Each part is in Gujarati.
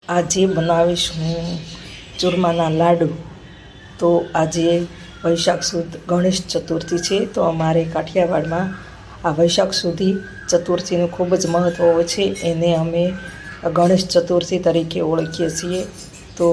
આજે બનાવીશ હું ચૂરમાના લાડુ. તો આજે વૈશાખ સુદ ગણેશ ચતુર્થી છે. તો અમારે કાઠિયાવાડમાં આ વૈશાખ સુધી ચતુર્થીનું ખૂબ જ મહત્ત્વ હોય છે. એને અમે ગણેશ ચતુર્થી તરીકે ઓળખીએ છીએ. તો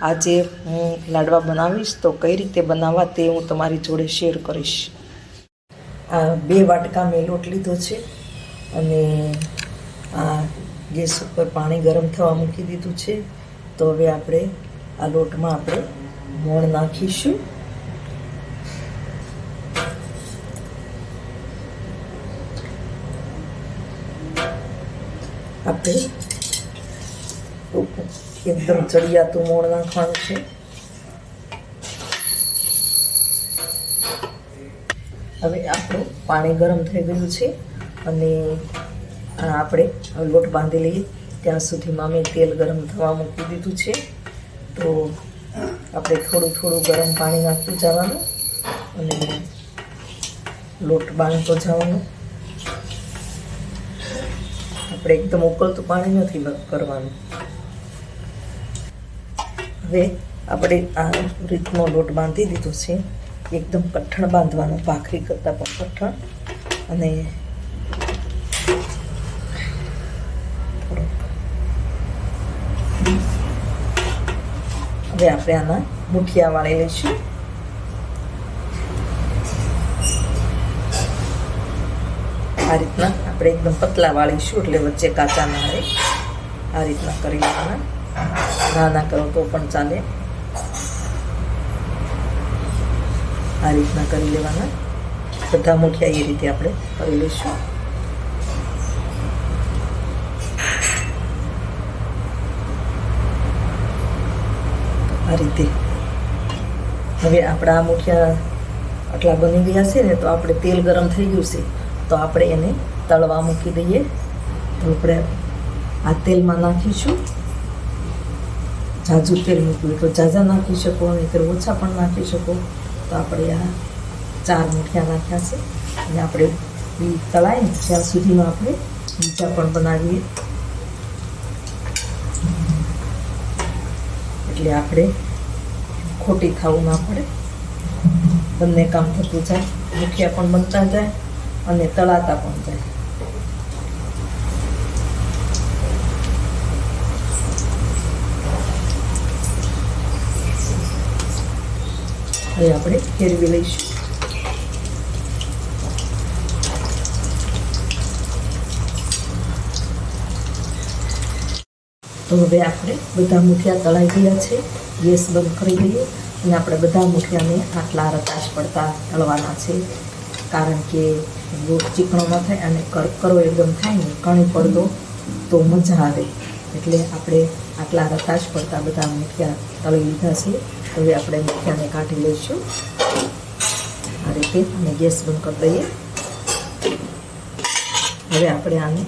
આજે હું લાડવા બનાવીશ. તો કઈ રીતે બનાવવા તે હું તમારી જોડે શેર કરીશ. આ 2 વાટકા મેં લોટ લીધો છે અને આ ગેસ ઉપર પાણી ગરમ થવા મૂકી દીધું છે. તો હવે આપણે આ લોટમાં આપણે મોણ નાખીશું. આપણે એકદમ ચડિયાતું મોણ નાખવાનું છે. હવે આપણું પાણી ગરમ થઈ ગયું છે અને આપણે લોટ બાંધી લઈએ. ત્યાં સુધીમાં મેં તેલ ગરમ થવા મૂકી દીધું છે. તો આપણે થોડું થોડું ગરમ પાણી નાખતું જવાનું અને લોટ બાંધતો જવાનું. આપણે એકદમ ઉકળતું પાણી નથી કરવાનું. હવે આપણે આ રીતનો લોટ બાંધી દીધો છે. એકદમ કઠણ બાંધવાનું, ભાખરી કરતાં પણ કઠણ. અને હવે આપણે આના મુઠિયા વાળી લઈશું. આ રીતના આપણે એકદમ પતલા વાળીશું એટલે વચ્ચે કાચા ના રહે. આ રીતના કરી લેવાના. નાના કરો તો પણ ચાલે. આ રીતના કરી લેવાના. બધા મુઠિયા એ રીતે આપણે કરી લઈશું. આ રીતે હવે આપણા આ મુઠિયા આટલા બની ગયા છે ને, તો આપણે તેલ ગરમ થઈ ગયું છે. તો આપણે એને તળવા મૂકી દઈએ. તો આપણે આ તેલમાં નાખીશું. ઝાઝું તેલ મૂક્યું તો ઝાઝા નાખી શકો, નહીંતર ઓછા પણ નાખી શકો. તો આપણે આ 4 મુઠિયા નાખ્યા છે અને આપણે તળાય ને ત્યાં સુધીમાં આપણે બીજા પણ બનાવીએ. એટલે આપણે ખોટી ખાવું ના પડે. બંને કામ થતું જાય. મુઠિયા પણ બનતા જાય અને તળાતા પણ જાય. હવે આપણે ફેરવી લઈશું. તો હવે આપણે બધા મુઠિયા તળાઈ ગયા છે. ગેસ બંધ કરી દઈએ અને આપણે બધા મુઠિયાને આટલા રતાશ પડતા તળવાના છે. કારણ કે લોટ ચીકણો ન થાય અને કરકરો એકદમ થાય ને, કણી પડતો તો મજા આવે. એટલે આપણે આટલા રતાશ પડતા બધા મુઠિયા તળી લીધા છે. હવે આપણે મુઠિયાને કાઢી લઈશું આ રીતે અને ગેસ બંધ કરી દઈએ. હવે આપણે આને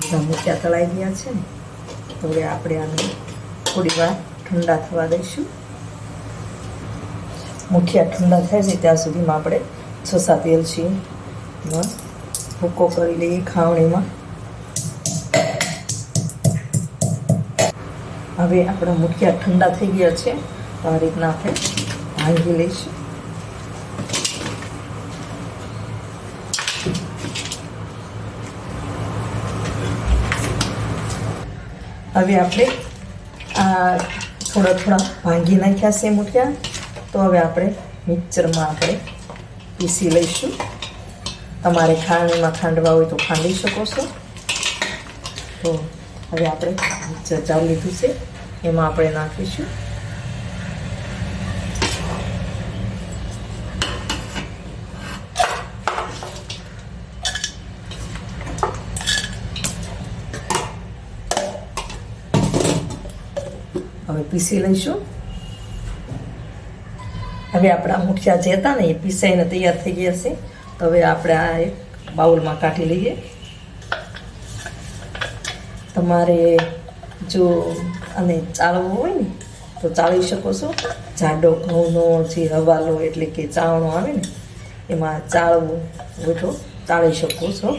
બધા મુઠિયા તળાઈ ગયા છે ને, તો હવે આપણે આને થોડી વાર ઠંડા થવા દઈશું. મુઠિયા ઠંડા થાય છે ત્યાં સુધીમાં આપણે 6-7 એલચીનો ભૂકો કરી લઈએ ખાવણીમાં. હવે આપણા મુઠિયા ઠંડા થઈ ગયા છે. તો આ રીતના આપણે ભાંગી લઈશું. હવે આપણે આ થોડા ભાંગી નાખ્યા છે મુઠિયા. તો હવે આપણે મિક્સરમાં આપણે પીસી લઈશું. તમારે ખાંડમાં ખાંડવા હોય તો ખાંડી શકો છો. તો હવે આપણે મિક્સર જાર લીધું છે, એમાં આપણે નાખીશું. હવે પીસી લઈશું. હવે આપણા મુઠિયા જે હતા ને એ પીસાઈને તૈયાર થઈ ગયા છે. તો હવે આપણે આ એક બાઉલમાં કાઢી લઈએ. તમારે જો આને ચાળવું હોય ને તો ચાળી શકો છો. જાડો ઘઉંનો જે હવાલો એટલે કે ચાવણો આવે ને, એમાં ચાળવું હોય તો ચાળી શકો છો.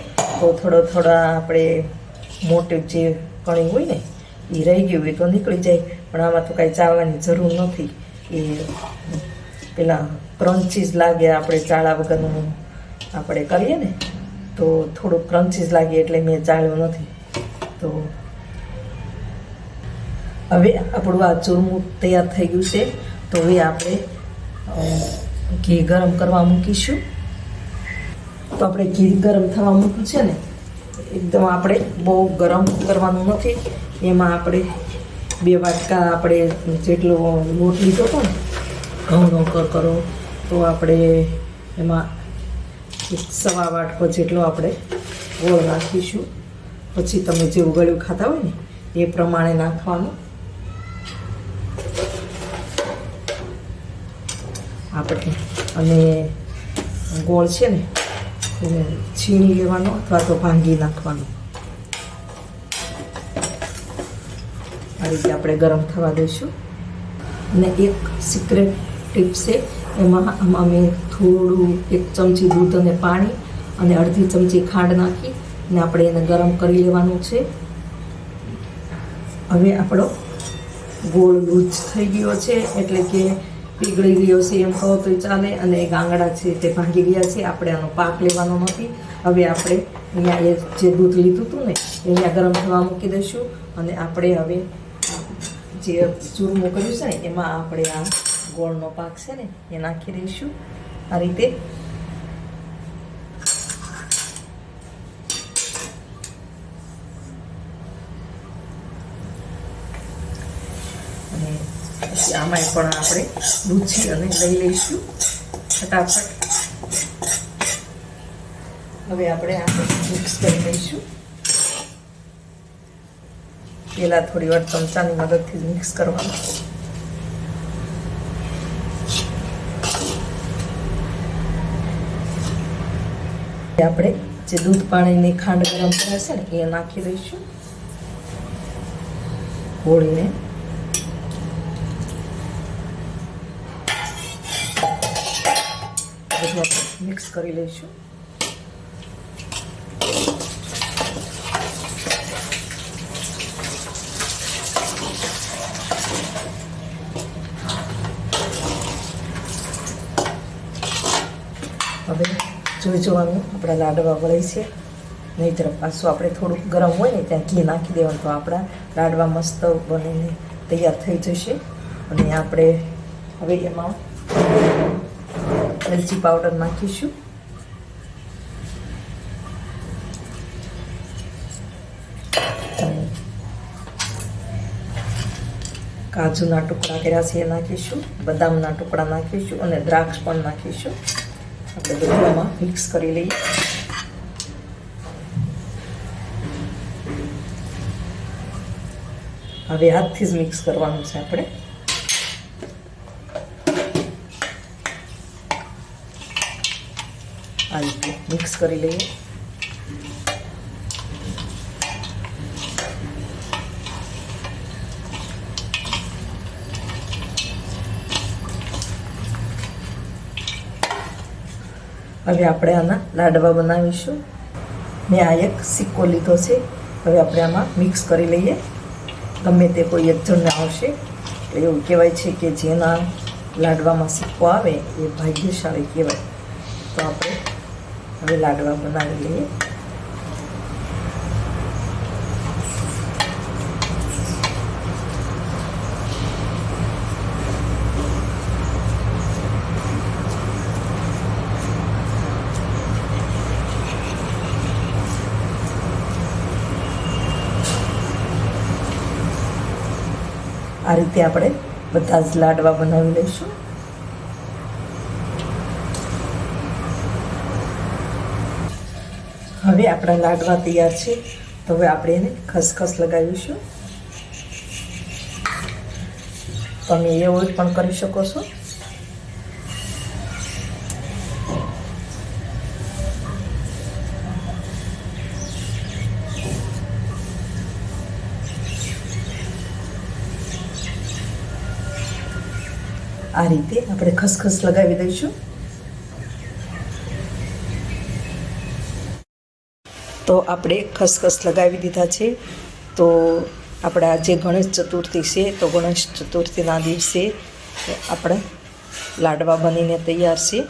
તો થોડા આપણે મોટી જે કણી હોય ને એ રહી ગયું હોય તો નીકળી જાય, પણ આમાં તો કાંઈ ચાળવાની જરૂર નથી. એ પેલા ક્રન્ચીસ લાગે, આપણે ચાળા વગરનું આપણે કરીએ ને તો થોડુંક ક્રન્ચીસ લાગે એટલે મેં ચાળ્યું નથી. તો હવે આપણું આ ચૂરમું તૈયાર થઈ ગયું છે. તો હવે આપણે ઘી ગરમ કરવા મૂકીશું. તો આપણે ઘી ગરમ થવા મૂક્યું છે ને, એકદમ આપણે બહુ ગરમ કરવાનું નથી. એમાં આપણે 2 વાટકા આપણે જેટલો લોટ લીધો હતો ને ઘઉંનો કરો, તો આપણે એમાં 1.25 વાટકો જેટલો આપણે ગોળ નાખીશું. પછી તમે જેવું ગળ્યું ખાતા હોય ને એ પ્રમાણે નાખવાનું. આપણે અને ગોળ છે ને એને છીણી લેવાનો અથવા તો ભાંગી નાખવાનો. આ રીતે આપણે ગરમ થવા દઈશું. અને એક સિક્રેટ ટીપ છે, આમાં મેં થોડું 1 ચમચી દૂધ અને પાણી અને અડધી ચમચી ખાંડ નાખી અને આપણે એને ગરમ કરી લેવાનું છે. હવે આપણો ગોળ લૂજ થઈ ગયો છે, એટલે કે પીગળી ગયો છે એમ કહો તો ચાલે, અને ગાંગડા છે તે ભાંગી ગયા છે. આપણે આનો પાક લેવાનો નથી. હવે આપણે અહીંયા જે દૂધ લીધું હતું ને અહીંયા ગરમ થવા મૂકી દઈશું. અને આપણે હવે જે ચૂરમું કર્યું છે ને એમાં આપણે આ ગોળનો પાક છે ને એ નાખી દઈશું આ રીતે. અને પછી આમાંય પણ આપણે લૂછી અને લઈ લઈશું ફટાફટ. હવે આપણે આ મિક્સ કરી લઈશું. પહેલાં થોડી વાર ચમચાની મદદથી મિક્સ કરવાનું. આપણે જે દૂધ પાણીની ખાંડ ગરમ કરે છે ને એ નાખી દઈશું ગોળીને. બધું આપણે મિક્સ કરી લઈશું. હવે જોઈ જોવાનું આપણા લાડવા વળે છે, નહીંતર પાછું આપણે થોડુંક ગરમ હોય ને ત્યાં ઘી નાખી દેવાનું, તો આપણા લાડવા મસ્ત બનીને તૈયાર થઈ જશે. અને આપણે હવે એમાં એલચી પાવડર નાખીશું. કાજુના ટુકડા કર્યા છે એ નાખીશું, બદામના ટુકડા નાખીશું અને દ્રાક્ષ પણ નાખીશું. આપણે બધું આમાં મિક્સ કરી લઈએ. હવે હાથથી જ મિક્સ કરવાનું છે આપણે. આ રીતે મિક્સ કરી લઈએ. હવે આપણે આના લાડવા બનાવીશું. મેં આ એક સિક્કો લીધો છે. હવે આપણે આમાં મિક્સ કરી લઈએ. ગમે તે કોઈ એક જણને આવશે. એટલે એવું કહેવાય છે કે જેના લાડવામાં સિક્કો આવે એ ભાગ્યશાળી કહેવાય. તો આપણે હવે લાડવા બનાવી લઈએ. આ રીતે આપણે બધા જ લાડવા બનાવી લઈશું. હવે આપણા લાડવા તૈયાર છે. તો હવે આપણે એને ખસખસ લગાવીશું. તમે એવું પણ કરી શકો છો. આ રીતે આપણે ખસખસ લગાવી દઈશું. તો આપણે ખસખસ લગાવી દીધા છે. તો આપણે આજે ગણેશ ચતુર્થી છે, તો ગણેશ ચતુર્થીના દિવસે આપણે લાડવા બનીને તૈયાર છે.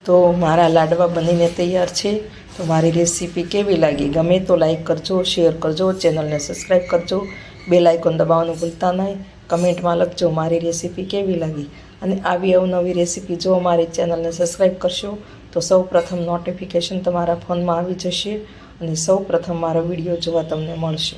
તો મારા લાડવા બનીને તૈયાર છે. તો મારી રેસીપી કેવી લાગી, ગમે તો લાઈક કરજો, શેર કરજો, ચેનલને સબસ્ક્રાઈબ કરજો, બેલ આઇકોન દબાવવાનું ભૂલતા નહીં. કમેન્ટમાં લખજો મારી રેસીપી કેવી લાગી. અને આવી અવનવી રેસીપી જો મારી ચેનલને સબસ્ક્રાઈબ કરશો તો સૌ પ્રથમ નોટિફિકેશન તમારા ફોનમાં આવી જશે અને સૌ પ્રથમ મારો વિડીયો જોવા તમને મળશે.